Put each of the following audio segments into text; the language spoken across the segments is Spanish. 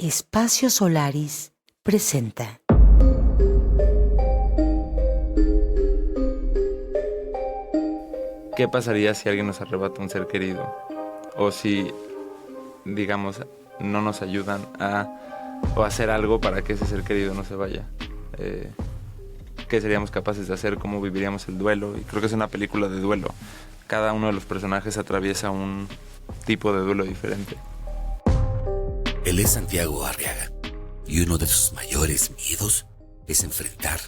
Espacio Solaris presenta. ¿Qué pasaría si alguien nos arrebata un ser querido? O si, digamos, no nos ayudan a hacer algo para que ese ser querido no se vaya. ¿Qué seríamos capaces de hacer? ¿Cómo viviríamos el duelo? Y creo que es una película de duelo. Cada uno de los personajes atraviesa un tipo de duelo diferente. Él es Santiago Arriaga y uno de sus mayores miedos es enfrentar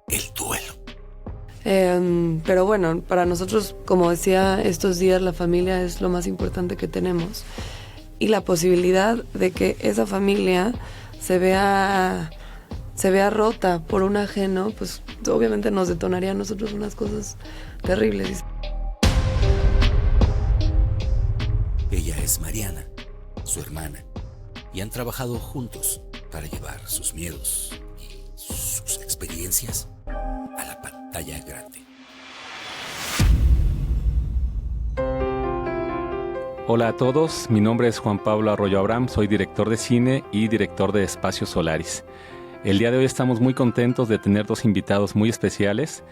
el duelo. Pero bueno, para nosotros, como decía, estos días la familia es lo más importante que tenemos. Y la posibilidad de que esa familia se vea rota por un ajeno, pues obviamente nos detonaría a nosotros unas cosas terribles. Ella es Mariana, su hermana, y han trabajado juntos para llevar sus miedos y sus experiencias a la pantalla grande. Hola a todos, mi nombre es Juan Pablo Arroyo Abraham, soy director de cine y director de Espacio Solaris. El día de hoy estamos muy contentos de tener dos invitados muy especiales,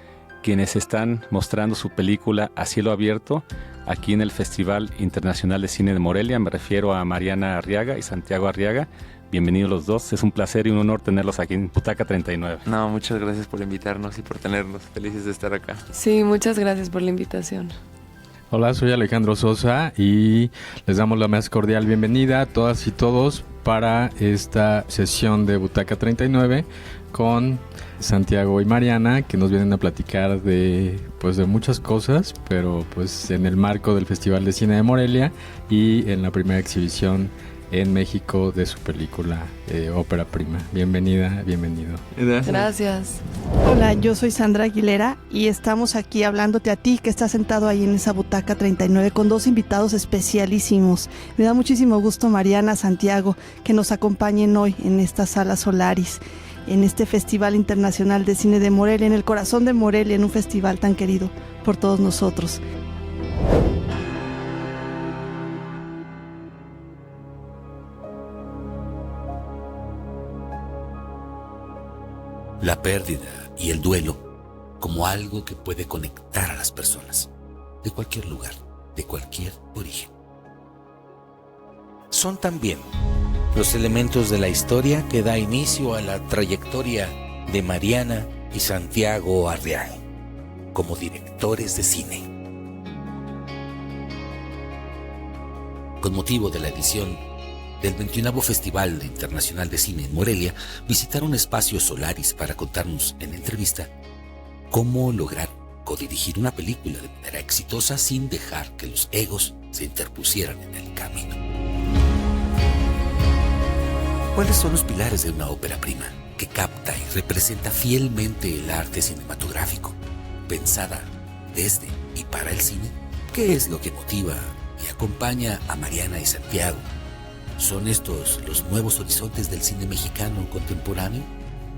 quienes están mostrando su película A Cielo Abierto aquí en el Festival Internacional de Cine de Morelia. Me refiero a Mariana Arriaga y Santiago Arriaga. Bienvenidos los dos, es un placer y un honor tenerlos aquí en Butaca 39. No, muchas gracias por invitarnos y por tenernos. Felices de estar acá. Sí, muchas gracias por la invitación. Hola, soy Alejandro Sosa y les damos la más cordial bienvenida a todas y todos para esta sesión de Butaca 39 con Santiago y Mariana, que nos vienen a platicar de muchas cosas, pero pues en el marco del Festival de Cine de Morelia y en la primera exhibición en México de su película Ópera Prima. Bienvenida, bienvenido. Gracias. Hola, yo soy Sandra Aguilera y estamos aquí hablándote a ti que estás sentado ahí en esa Butaca 39 con dos invitados especialísimos. Me da muchísimo gusto, Mariana, Santiago, que nos acompañen hoy en esta sala Solaris, en este Festival Internacional de Cine de Morelia, en el corazón de Morelia, en un festival tan querido por todos nosotros. La pérdida y el duelo como algo que puede conectar a las personas, de cualquier lugar, de cualquier origen. Son también los elementos de la historia que da inicio a la trayectoria de Mariana y Santiago Arriaga como directores de cine. Con motivo de la edición del 21º Festival Internacional de Cine en Morelia, visitaron Espacio Solaris para contarnos en entrevista cómo lograr codirigir una película de manera exitosa sin dejar que los egos se interpusieran en el camino. ¿Cuáles son los pilares de una ópera prima que capta y representa fielmente el arte cinematográfico, pensada desde y para el cine? ¿Qué es lo que motiva y acompaña a Mariana y Santiago? ¿Son estos los nuevos horizontes del cine mexicano contemporáneo?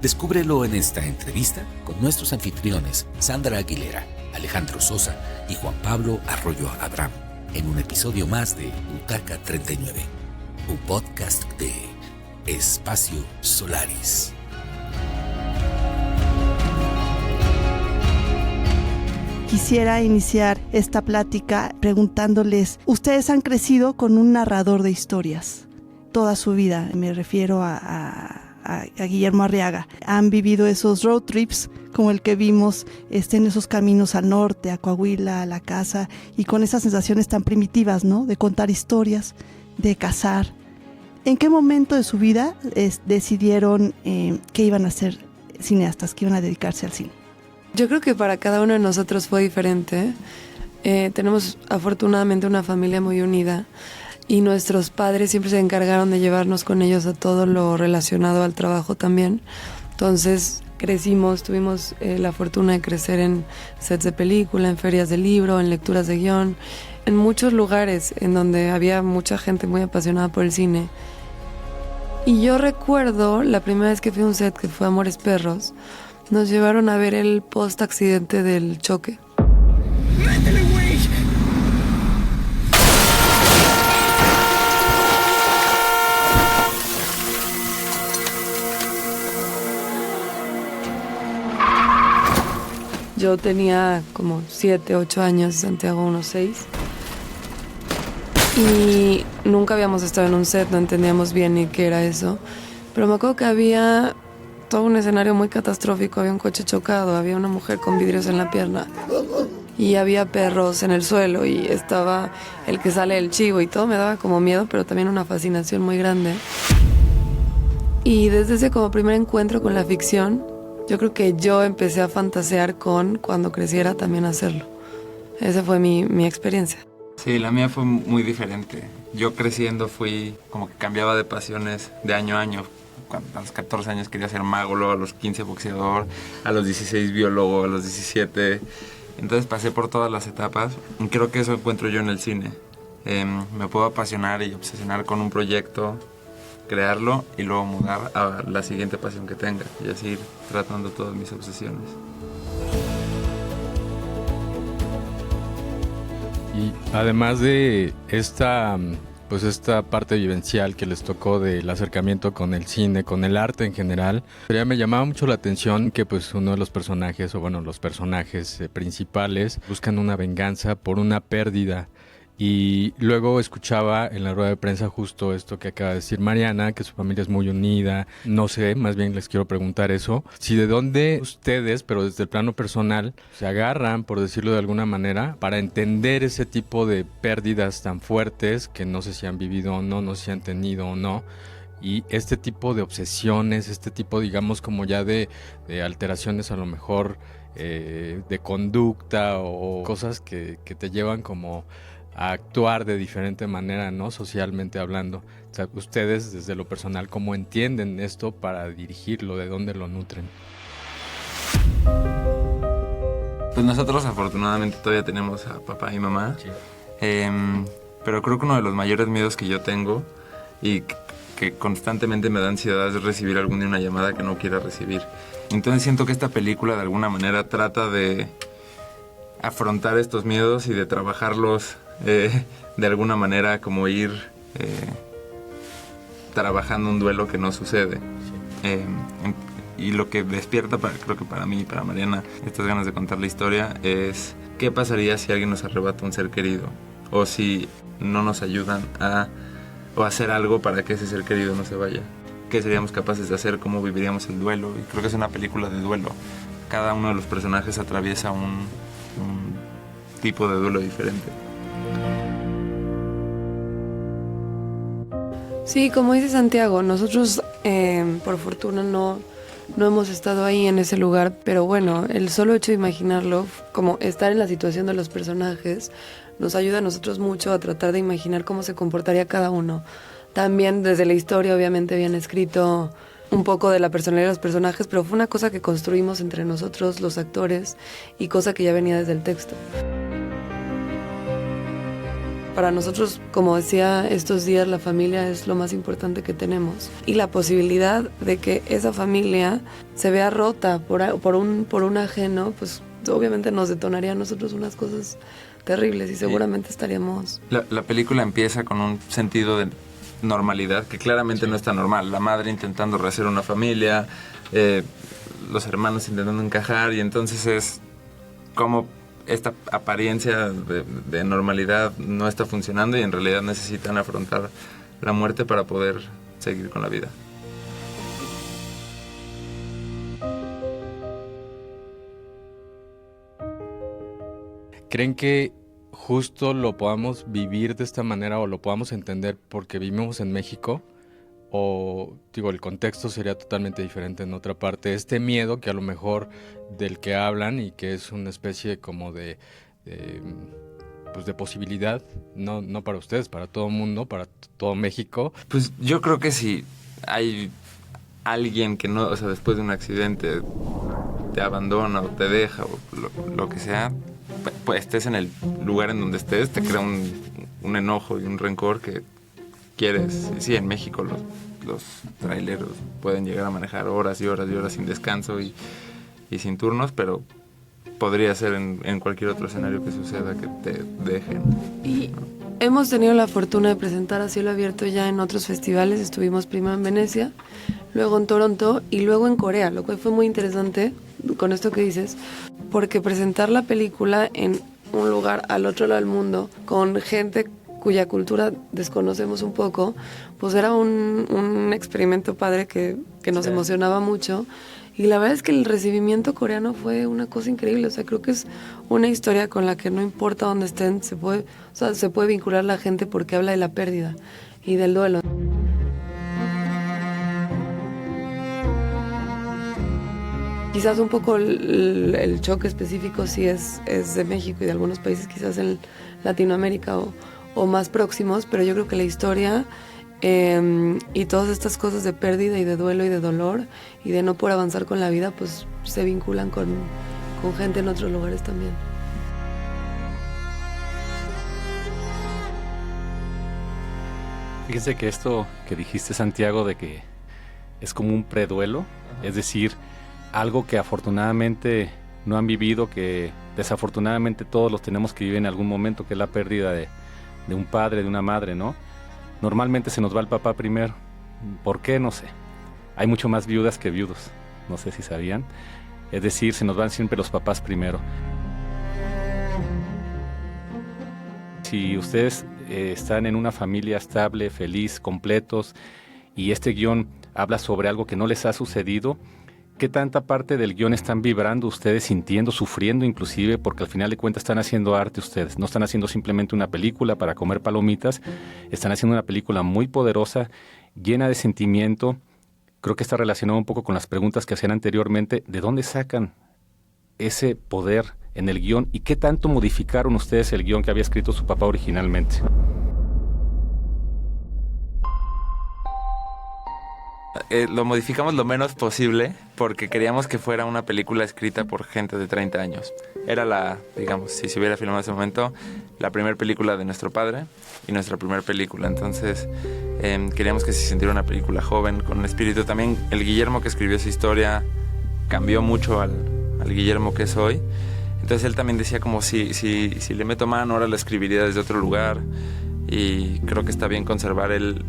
Descúbrelo en esta entrevista con nuestros anfitriones Sandra Aguilera, Alejandro Sosa y Juan Pablo Arroyo Abraham en un episodio más de Butaca 39, un podcast de Espacio Solaris. Quisiera iniciar esta plática preguntándoles, ustedes han crecido con un narrador de historias toda su vida, me refiero a Guillermo Arriaga. Han vivido esos road trips como el que vimos en esos caminos al norte, a Coahuila, a la casa, y con esas sensaciones tan primitivas, ¿no? De contar historias, de cazar. ¿En qué momento de su vida decidieron que iban a ser cineastas, que iban a dedicarse al cine? Yo creo que para cada uno de nosotros fue diferente. Tenemos afortunadamente una familia muy unida y nuestros padres siempre se encargaron de llevarnos con ellos a todo lo relacionado al trabajo también. Entonces crecimos, tuvimos la fortuna de crecer en sets de película, en ferias de libro, en lecturas de guión, en muchos lugares en donde había mucha gente muy apasionada por el cine. Y yo recuerdo la primera vez que fui a un set, que fue Amores Perros, nos llevaron a ver el post-accidente del choque. ¡Métele, güey! Yo tenía como 7, 8 años, Santiago unos 6. Y nunca habíamos estado en un set, no entendíamos bien ni qué era eso. Pero me acuerdo que había todo un escenario muy catastrófico, había un coche chocado, había una mujer con vidrios en la pierna y había perros en el suelo y estaba el que sale el chivo y todo me daba como miedo, pero también una fascinación muy grande. Y desde ese como primer encuentro con la ficción, yo creo que yo empecé a fantasear con cuando creciera también hacerlo. Esa fue mi experiencia. Sí, la mía fue muy diferente. Yo creciendo fui como que cambiaba de pasiones de año a año. A los 14 años quería ser mago, luego a los 15 boxeador, a los 16 biólogo, a los 17. Entonces pasé por todas las etapas y creo que eso encuentro yo en el cine. Me puedo apasionar y obsesionar con un proyecto, crearlo y luego mudar a la siguiente pasión que tenga y así ir tratando todas mis obsesiones. Y además de esta parte vivencial que les tocó del acercamiento con el cine, con el arte en general, ya me llamaba mucho la atención que pues uno de los personajes, los personajes principales buscan una venganza por una pérdida. Y luego escuchaba en la rueda de prensa justo esto que acaba de decir Mariana, que su familia es muy unida. No sé, más bien les quiero preguntar eso. Si de dónde ustedes, pero desde el plano personal, se agarran, por decirlo de alguna manera, para entender ese tipo de pérdidas tan fuertes que no sé si han vivido o no sé si han tenido o no. Y este tipo de obsesiones, este tipo, digamos, como ya de alteraciones a lo mejor de conducta o cosas que te llevan como a actuar de diferente manera, ¿no? Socialmente hablando. O sea, ustedes desde lo personal, ¿cómo entienden esto para dirigirlo? ¿De dónde lo nutren? Pues nosotros afortunadamente todavía tenemos a papá y mamá. Sí. Pero creo que uno de los mayores miedos que yo tengo y que constantemente me da ansiedad es recibir algún día una llamada que no quiera recibir. Entonces siento que esta película de alguna manera trata de afrontar estos miedos y de trabajarlos de alguna manera, como ir trabajando un duelo que no sucede. Sí. Y lo que despierta, creo que para mí y para Mariana, estas ganas de contar la historia es qué pasaría si alguien nos arrebata un ser querido o si no nos ayudan a hacer algo para que ese ser querido no se vaya. ¿Qué seríamos capaces de hacer? ¿Cómo viviríamos el duelo? Y creo que es una película de duelo. Cada uno de los personajes atraviesa un tipo de duelo diferente. Sí, como dice Santiago, nosotros por fortuna no hemos estado ahí en ese lugar, pero bueno, el solo hecho de imaginarlo, como estar en la situación de los personajes, nos ayuda a nosotros mucho a tratar de imaginar cómo se comportaría cada uno. También desde la historia obviamente habían escrito un poco de la personalidad de los personajes, pero fue una cosa que construimos entre nosotros, los actores, y cosa que ya venía desde el texto. Para nosotros, como decía estos días, la familia es lo más importante que tenemos. Y la posibilidad de que esa familia se vea rota por un ajeno, pues obviamente nos detonaría a nosotros unas cosas terribles y seguramente estaríamos... La película empieza con un sentido de normalidad que claramente no está normal. La madre intentando rehacer una familia, los hermanos intentando encajar, y entonces es como esta apariencia de normalidad no está funcionando y en realidad necesitan afrontar la muerte para poder seguir con la vida. ¿Creen que justo lo podamos vivir de esta manera o lo podamos entender porque vivimos en México? O, el contexto sería totalmente diferente en otra parte. Este miedo que a lo mejor del que hablan y que es una especie como de posibilidad, no para ustedes, para todo el mundo, para todo México. Pues yo creo que si hay alguien que no, después de un accidente te abandona o te deja o lo que sea, pues estés en el lugar en donde estés, te crea un enojo y un rencor que quieres. Sí, en México los traileros pueden llegar a manejar horas y horas y horas sin descanso y sin turnos, pero podría ser en cualquier otro escenario que suceda que te dejen. Y hemos tenido la fortuna de presentar a cielo abierto ya en otros festivales. Estuvimos primero en Venecia, luego en Toronto y luego en Corea, lo cual fue muy interesante con esto que dices, porque presentar la película en un lugar al otro lado del mundo, con gente cuya cultura desconocemos un poco, pues era un experimento padre que nos emocionaba mucho. Y la verdad es que el recibimiento coreano fue una cosa increíble. O sea, creo que es una historia con la que no importa dónde estén, se puede vincular la gente porque habla de la pérdida y del duelo. Quizás un poco el choque específico sí es de México y de algunos países quizás en Latinoamérica o más próximos, pero yo creo que la historia y todas estas cosas de pérdida y de duelo y de dolor y de no poder avanzar con la vida, pues se vinculan con gente en otros lugares también. Fíjense que esto que dijiste, Santiago, de que es como un preduelo, es decir, algo que afortunadamente no han vivido, que desafortunadamente todos los tenemos que vivir en algún momento, que es la pérdida de un padre, de una madre, ¿no? Normalmente se nos va el papá primero. ¿Por qué? No sé. Hay mucho más viudas que viudos, no sé si sabían. Es decir, se nos van siempre los papás primero. Si ustedes están en una familia estable, feliz, completos, y este guión habla sobre algo que no les ha sucedido, ¿qué tanta parte del guión están vibrando ustedes, sintiendo, sufriendo inclusive? Porque al final de cuentas están haciendo arte ustedes. No están haciendo simplemente una película para comer palomitas. Están haciendo una película muy poderosa, llena de sentimiento. Creo que está relacionado un poco con las preguntas que hacían anteriormente. ¿De dónde sacan ese poder en el guión? ¿Y qué tanto modificaron ustedes el guión que había escrito su papá originalmente? Lo modificamos lo menos posible porque queríamos que fuera una película escrita por gente de 30 años. Era digamos, si se hubiera filmado en ese momento, la primera película de nuestro padre y nuestra primera película. Entonces queríamos que se sintiera una película joven, con un espíritu. También el Guillermo que escribió esa historia cambió mucho al Guillermo que es hoy. Entonces él también decía como si le meto mano, ahora la escribiría desde otro lugar. Y creo que está bien conservar el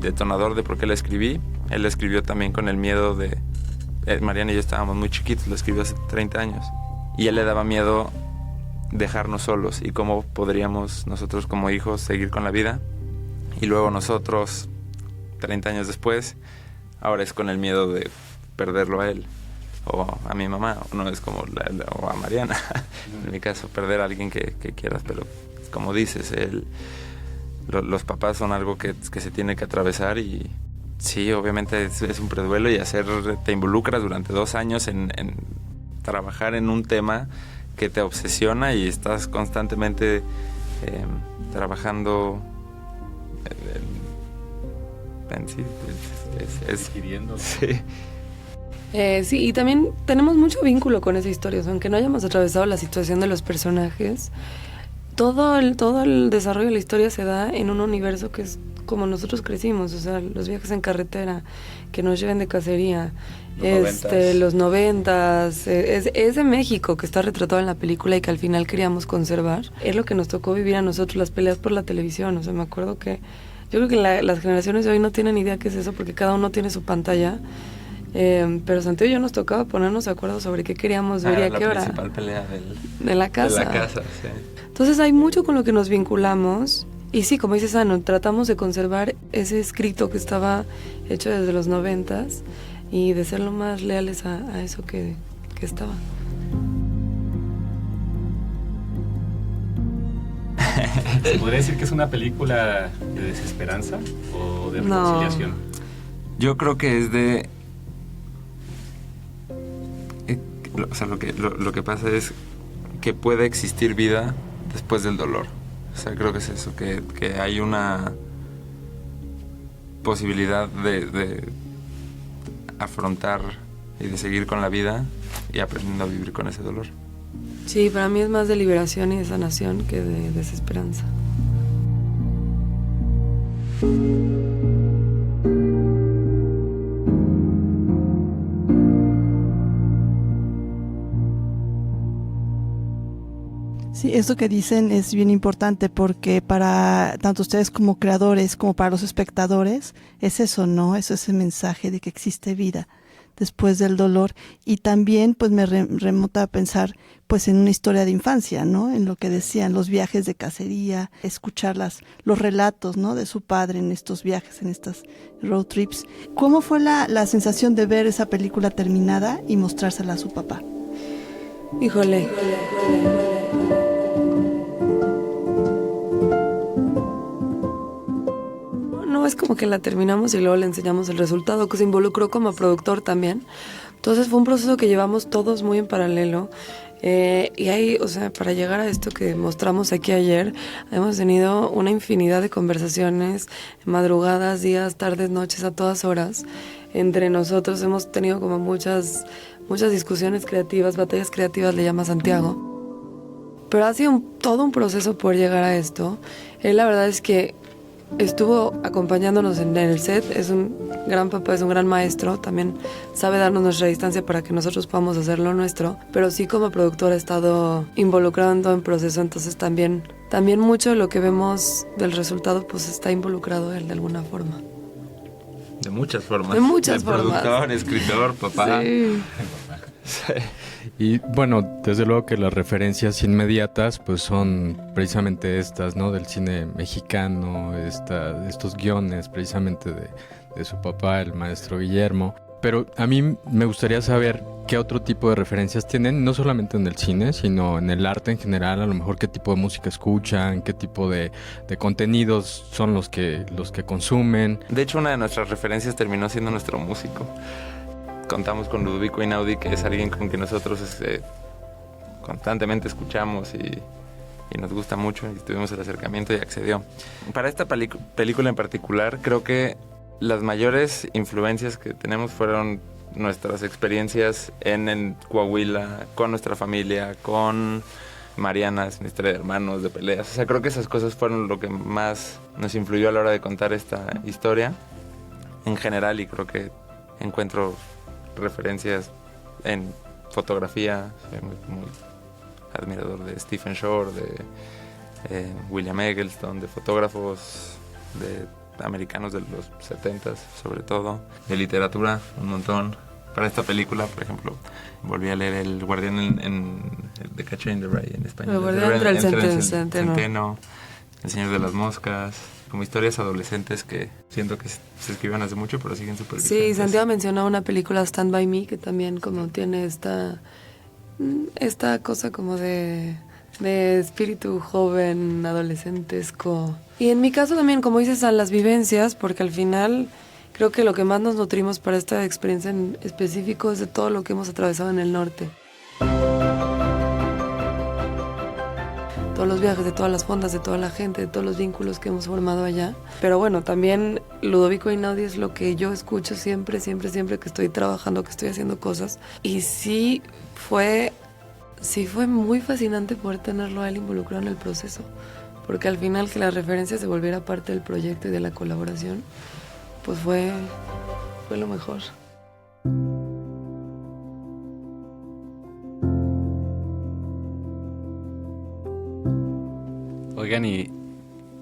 detonador de por qué la escribí. Él la escribió también con el miedo de... Mariana y yo estábamos muy chiquitos, lo escribió hace 30 años. Y a él le daba miedo dejarnos solos y cómo podríamos nosotros como hijos seguir con la vida. Y luego nosotros, 30 años después, ahora es con el miedo de perderlo a él o a mi mamá, no es como o a Mariana. En mi caso, perder a alguien que quieras, pero como dices, los papás son algo que se tiene que atravesar y sí, obviamente es un preduelo y te involucras durante 2 años en trabajar en un tema que te obsesiona y estás constantemente trabajando sí, Adquiriéndose. Sí. Sí, y también tenemos mucho vínculo con esa historia, o sea, aunque no hayamos atravesado la situación de los personajes, todo el desarrollo de la historia se da en un universo que es como nosotros crecimos, o sea, los viajes en carretera, que nos lleven de cacería, los 90s, es de México que está retratado en la película y que al final queríamos conservar. Es lo que nos tocó vivir a nosotros, las peleas por la televisión, o sea, me acuerdo que yo creo que las generaciones de hoy no tienen idea qué es eso porque cada uno tiene su pantalla. Pero Santiago y yo nos tocaba ponernos de acuerdo sobre qué queríamos ver y a qué hora. La principal pelea de la casa. De la casa, sí. Entonces hay mucho con lo que nos vinculamos y sí, como dices, Ano, tratamos de conservar ese escrito que estaba hecho desde los 90s y de ser lo más leales a eso que estaba. ¿Se podría decir que es una película de desesperanza o de reconciliación? No. Yo creo que es de... o sea, lo que pasa es que puede existir vida después del dolor. O sea, creo que es eso, que hay una posibilidad de afrontar y de seguir con la vida y aprendiendo a vivir con ese dolor. Sí, para mí es más de liberación y de sanación que de desesperanza. Sí, esto que dicen es bien importante porque para tanto ustedes como creadores como para los espectadores es eso, ¿no? Es ese mensaje de que existe vida después del dolor, y también pues me remota a pensar pues en una historia de infancia, ¿no? En lo que decían, los viajes de cacería, escuchar los relatos, ¿no? De su padre en estos viajes, en estas road trips. ¿Cómo fue la sensación de ver esa película terminada y mostrársela a su papá? Híjole. No es como que la terminamos y luego le enseñamos el resultado, que se involucró como productor también. Entonces fue un proceso que llevamos todos muy en paralelo. Y ahí, o sea, para llegar a esto que mostramos aquí ayer, hemos tenido una infinidad de conversaciones, madrugadas, días, tardes, noches, a todas horas. Entre nosotros hemos tenido como muchas discusiones creativas, batallas creativas, le llama Santiago. Pero ha sido todo un proceso por llegar a esto. Él, la verdad es que estuvo acompañándonos en el set, es un gran papá, es un gran maestro, también sabe darnos nuestra distancia para que nosotros podamos hacer lo nuestro, pero sí como productor ha estado involucrado en todo el proceso, entonces también mucho de lo que vemos del resultado pues está involucrado él de alguna forma. De muchas formas. De muchas formas. Productor, escritor, papá. Sí. Sí. Y bueno, desde luego que las referencias inmediatas pues son precisamente estas, ¿no? Del cine mexicano, estos guiones precisamente de su papá, el maestro Guillermo. Pero a mí me gustaría saber qué otro tipo de referencias tienen, no solamente en el cine, sino en el arte en general, a lo mejor qué tipo de música escuchan, qué tipo de contenidos son los que consumen. De hecho, una de nuestras referencias terminó siendo nuestro músico. Contamos con Ludovico Einaudi, que es alguien con quien nosotros constantemente escuchamos y nos gusta mucho, y tuvimos el acercamiento y accedió. Para esta película en particular, creo que las mayores influencias que tenemos fueron nuestras experiencias en Coahuila, con nuestra familia, con Mariana, es una historia de hermanos, de peleas. O sea, creo que esas cosas fueron lo que más nos influyó a la hora de contar esta historia en general, y creo que encuentro referencias en fotografía. Soy muy admirador de Stephen Shore, de William Eggleston, de fotógrafos americanos de los 70s, sobre todo. De literatura, un montón. Para esta película, por ejemplo, volví a leer El Guardián en The Catcher in the Rye en español. El Guardián entre el Centeno, El Señor de las Moscas, como historias adolescentes que siento que se escriben hace mucho, pero siguen súper vigentes. Sí, Santiago mencionó una película, Stand By Me, que también como tiene esta cosa como de espíritu joven, adolescentesco. Y en mi caso también, como dices, a las vivencias, porque al final creo que lo que más nos nutrimos para esta experiencia en específico es de todo lo que hemos atravesado en el norte. Todos los viajes, de todas las fondas, de toda la gente, de todos los vínculos que hemos formado allá. Pero bueno, también Ludovico Einaudi es lo que yo escucho siempre que estoy trabajando, que estoy haciendo cosas. Y sí fue muy fascinante poder tenerlo a él involucrado en el proceso. Porque al final que la referencia se volviera parte del proyecto y de la colaboración, pues fue lo mejor. Oigan, y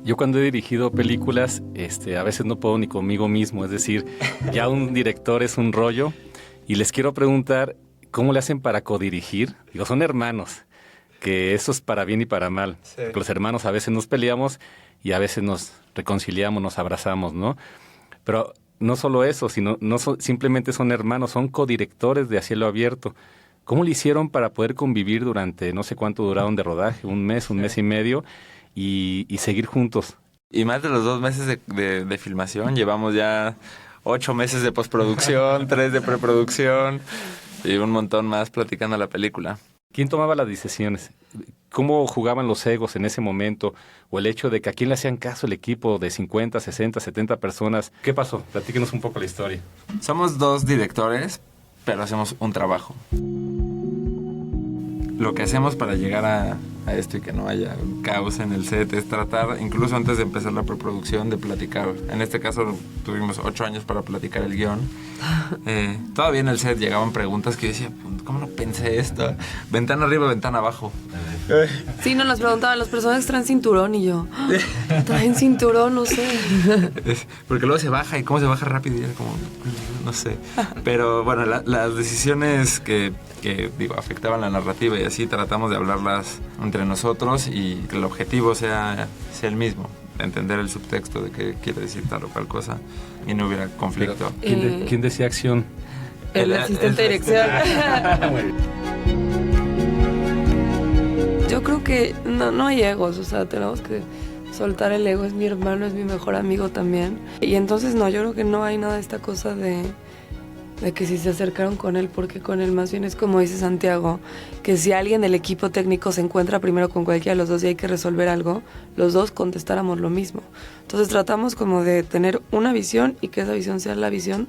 yo cuando he dirigido películas, a veces no puedo ni conmigo mismo, es decir, ya un director es un rollo, y les quiero preguntar, ¿cómo le hacen para codirigir? Digo, son hermanos, que eso es para bien y para mal. Sí. Los hermanos a veces nos peleamos y a veces nos reconciliamos, nos abrazamos, ¿no? Pero no solo eso, sino simplemente son hermanos, son codirectores de A Cielo Abierto. ¿Cómo le hicieron para poder convivir durante no sé cuánto duraron de rodaje, un mes y medio, y seguir juntos? Y más de los 2 meses de filmación, llevamos ya 8 meses de postproducción, 3 de preproducción y un montón más platicando la película. ¿Quién tomaba las decisiones? ¿Cómo jugaban los egos en ese momento? ¿O el hecho de que a quién le hacían caso el equipo de 50, 60, 70 personas? ¿Qué pasó? Platíquenos un poco la historia. Somos 2 directores, pero hacemos un trabajo. Lo que hacemos para llegar a esto y que no haya caos en el set, es tratar, incluso antes de empezar la preproducción, de platicar. En este caso tuvimos 8 años para platicar el guión. Todavía en el set llegaban preguntas que yo decía, ¿cómo no pensé esto? Ventana arriba, ventana abajo. Sí, nos preguntaban, ¿los personajes traen cinturón? Y yo, ¿traen cinturón? No sé. Porque luego se baja, y cómo se baja rápido, y era como, no sé. Pero bueno, las decisiones que digo, afectaban la narrativa y así tratamos de hablarlas entre nosotros y que el objetivo sea el mismo, entender el subtexto de qué quiere decir tal o cual cosa y no hubiera conflicto. ¿Quién decía acción? El asistente de dirección. Yo creo que no hay egos, o sea, tenemos que soltar el ego. Es mi hermano, es mi mejor amigo también. Y entonces yo creo que no hay nada de esta cosa de que si se acercaron con él, porque con él más bien es como dice Santiago, que si alguien del equipo técnico se encuentra primero con cualquiera de los dos y hay que resolver algo, los dos contestáramos lo mismo. Entonces tratamos como de tener una visión y que esa visión sea la visión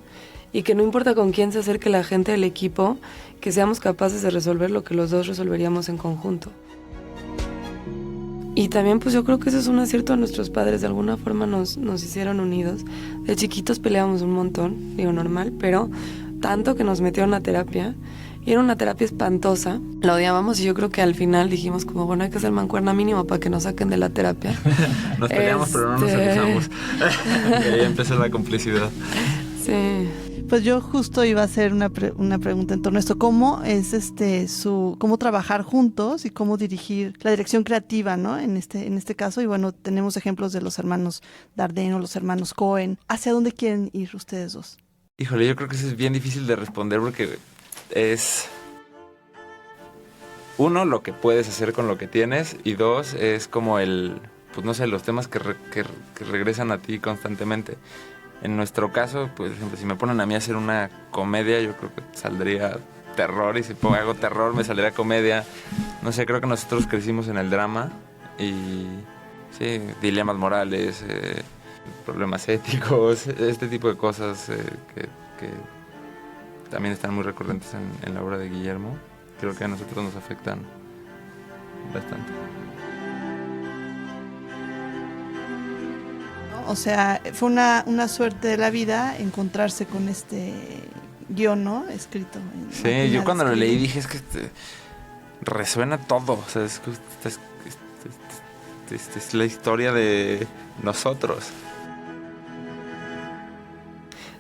y que no importa con quién se acerque la gente del equipo, que seamos capaces de resolver lo que los dos resolveríamos en conjunto. Y también pues yo creo que eso es un acierto a nuestros padres, de alguna forma nos hicieron unidos. De chiquitos peleábamos un montón, digo normal, pero tanto que nos metieron a terapia. Y era una terapia espantosa, la odiábamos y yo creo que al final dijimos como, bueno, hay que hacer mancuerna mínimo para que nos saquen de la terapia. Nos peleamos pero no nos acusamos. Y ahí empezó la complicidad. Sí. Pues yo justo iba a hacer una pregunta en torno a esto. ¿Cómo es cómo trabajar juntos y cómo dirigir la dirección creativa, ¿no? En este caso, y bueno, tenemos ejemplos de los hermanos Dardenne o los hermanos Cohen. ¿Hacia dónde quieren ir ustedes dos? Híjole, yo creo que eso es bien difícil de responder porque es... 1, lo que puedes hacer con lo que tienes, y 2, es como pues no sé, los temas que regresan a ti constantemente. En nuestro caso, pues, por ejemplo, si me ponen a mí a hacer una comedia, yo creo que saldría terror, y si hago terror me saldría comedia. No sé, creo que nosotros crecimos en el drama y sí, dilemas morales, problemas éticos, este tipo de cosas que también están muy recurrentes en la obra de Guillermo. Creo que a nosotros nos afectan bastante. O sea, fue una suerte de la vida encontrarse con este guión, ¿no? Escrito. Sí, yo cuando lo leí dije, es que resuena todo. O sea, es la historia de nosotros.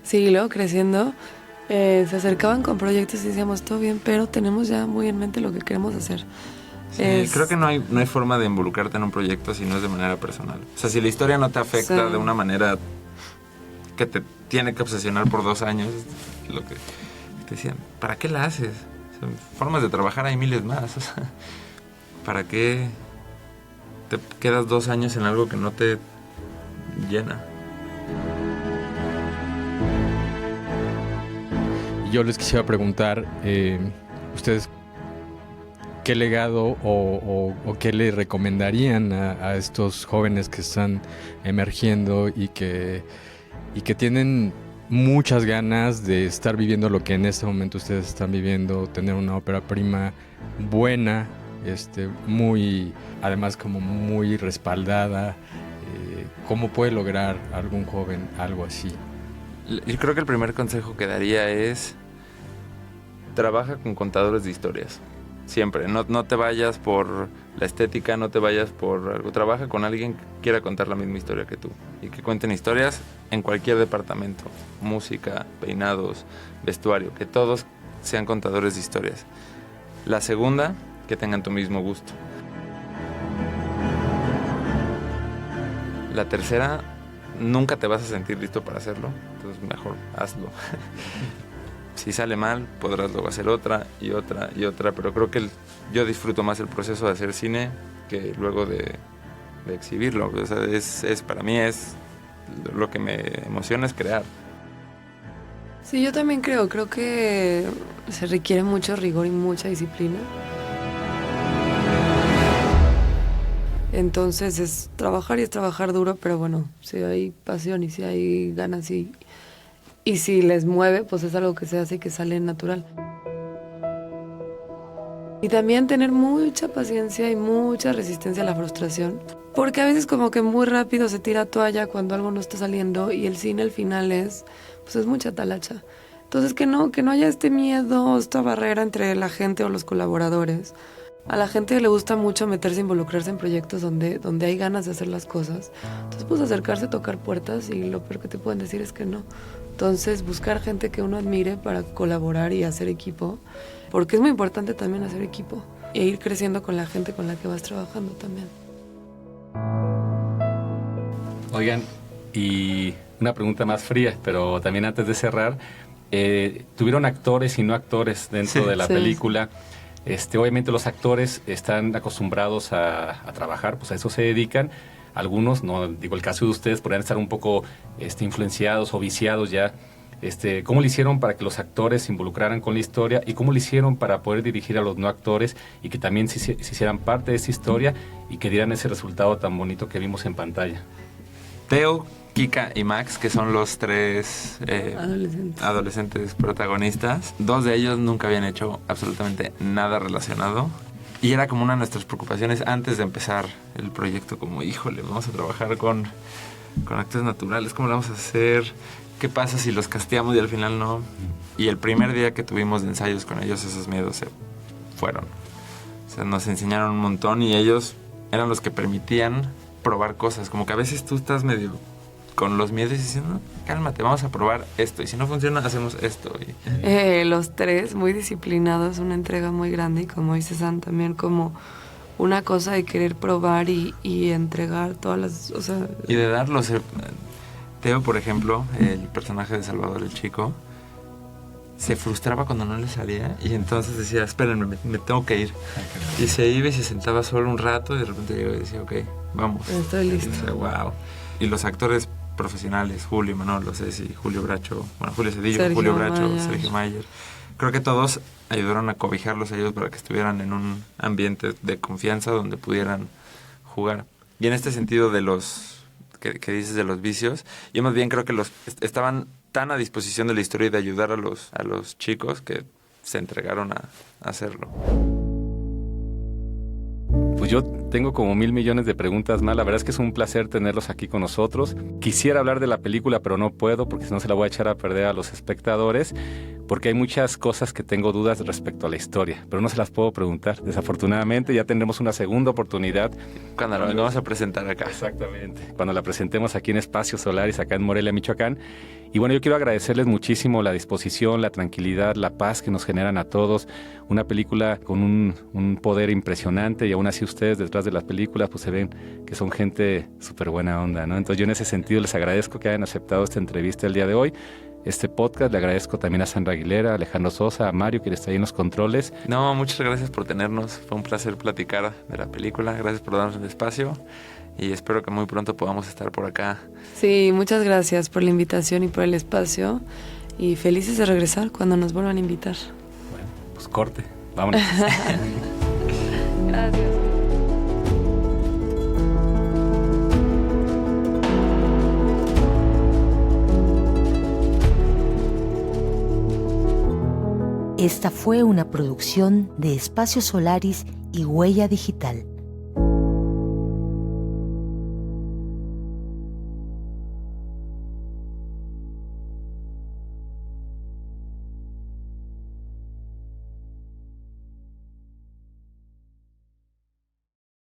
Sí, luego creciendo, se acercaban con proyectos y decíamos, todo bien, pero tenemos ya muy en mente lo que queremos hacer. Sí, creo que no hay forma de involucrarte en un proyecto si no es de manera personal. O sea, si la historia no te afecta de una manera que te tiene que obsesionar por 2 años, lo que te decían, ¿para qué la haces? O sea, formas de trabajar hay miles más. O sea, ¿para qué te quedas 2 años en algo que no te llena? Yo les quisiera preguntar, ustedes, ¿qué legado o qué le recomendarían a estos jóvenes que están emergiendo y que tienen muchas ganas de estar viviendo lo que en este momento ustedes están viviendo, tener una ópera prima buena, muy, además como muy respaldada? ¿Cómo puede lograr algún joven algo así? Yo creo que el primer consejo que daría es trabaja con contadores de historias. Siempre, no te vayas por la estética, no te vayas por algo. Trabaja con alguien que quiera contar la misma historia que tú y que cuenten historias en cualquier departamento, música, peinados, vestuario, que todos sean contadores de historias. La segunda, que tengan tu mismo gusto. La tercera, nunca te vas a sentir listo para hacerlo, entonces mejor hazlo. Si sale mal, podrás luego hacer otra y otra y otra, pero creo que yo disfruto más el proceso de hacer cine que luego de exhibirlo. O sea, para mí es lo que me emociona es crear. Sí, yo también creo que se requiere mucho rigor y mucha disciplina. Entonces es trabajar y es trabajar duro, pero bueno, si hay pasión y si hay ganas y si les mueve, pues es algo que se hace y que sale natural. Y también tener mucha paciencia y mucha resistencia a la frustración. Porque a veces como que muy rápido se tira toalla cuando algo no está saliendo y el cine al final es mucha talacha. Entonces que no haya este miedo, esta barrera entre la gente o los colaboradores. A la gente le gusta mucho meterse, involucrarse en proyectos donde hay ganas de hacer las cosas. Entonces pues acercarse, tocar puertas y lo peor que te pueden decir es que no. Entonces buscar gente que uno admire para colaborar y hacer equipo. Porque es muy importante también hacer equipo e ir creciendo con la gente con la que vas trabajando también. Oigan, y una pregunta más fría, pero también antes de cerrar, ¿tuvieron actores y no actores dentro de la película? Obviamente los actores están acostumbrados a trabajar, pues a eso se dedican. Algunos, no digo el caso de ustedes, podrían estar un poco influenciados o viciados ya. ¿Cómo le hicieron para que los actores se involucraran con la historia y cómo le hicieron para poder dirigir a los no actores y que también se hicieran parte de esa historia y que dieran ese resultado tan bonito que vimos en pantalla? Teo, Kika y Max, que son los 3 adolescentes protagonistas. 2 de ellos nunca habían hecho absolutamente nada relacionado. Y era como una de nuestras preocupaciones antes de empezar el proyecto, como, híjole, vamos a trabajar con actores naturales, ¿cómo lo vamos a hacer? ¿Qué pasa si los casteamos y al final no? Y el primer día que tuvimos de ensayos con ellos, esos miedos se fueron. O sea, nos enseñaron un montón y ellos eran los que permitían probar cosas. Como que a veces tú estás medio con los miedos y diciendo, no, cálmate, vamos a probar esto. Y si no funciona, hacemos esto. Los 3, muy disciplinados, una entrega muy grande. Y como dice San, también como una cosa de querer probar y entregar todas las... O sea, y de darlos... Teo, por ejemplo, el personaje de Salvador el Chico, se frustraba cuando no le salía y entonces decía, espérenme, me tengo que ir. Y se iba y se sentaba solo un rato y de repente llegaba y decía, ok, vamos. Estoy listo. Y decía, wow. Y los actores profesionales, Julio, Manolo, Ceci, Julio Bracho, Julio Cedillo, Sergio Julio Bracho, Mayer. Sergio Mayer, creo que todos ayudaron a cobijarlos a ellos para que estuvieran en un ambiente de confianza donde pudieran jugar. Y en este sentido de los... Que dices de los vicios, yo más bien creo que los estaban tan a disposición de la historia y de ayudar a los chicos que se entregaron a hacerlo. Pues yo tengo como 1,000 millones de preguntas más. La verdad es que es un placer tenerlos aquí con nosotros. Quisiera hablar de la película, pero no puedo porque si no se la voy a echar a perder a los espectadores, porque hay muchas cosas que tengo dudas respecto a la historia, pero no se las puedo preguntar. Desafortunadamente ya tendremos una segunda oportunidad. Cuando la vamos a presentar acá. Exactamente. Cuando la presentemos aquí en Espacio Solaris, acá en Morelia, Michoacán. Y bueno, yo quiero agradecerles muchísimo la disposición, la tranquilidad, la paz que nos generan a todos. Una película con un poder impresionante y aún así ustedes detrás de las películas pues se ven que son gente súper buena onda, ¿no? Entonces yo en ese sentido les agradezco que hayan aceptado esta entrevista el día de hoy. Este podcast, le agradezco también a Sandra Aguilera, a Alejandro Sosa, a Mario, que está ahí en los controles. No, muchas gracias por tenernos. Fue un placer platicar de la película. Gracias por darnos el espacio y espero que muy pronto podamos estar por acá. Sí, muchas gracias por la invitación y por el espacio. Y felices de regresar cuando nos vuelvan a invitar. Bueno, pues corte. Vámonos. Gracias. Esta fue una producción de Espacio Solaris y Huella Digital.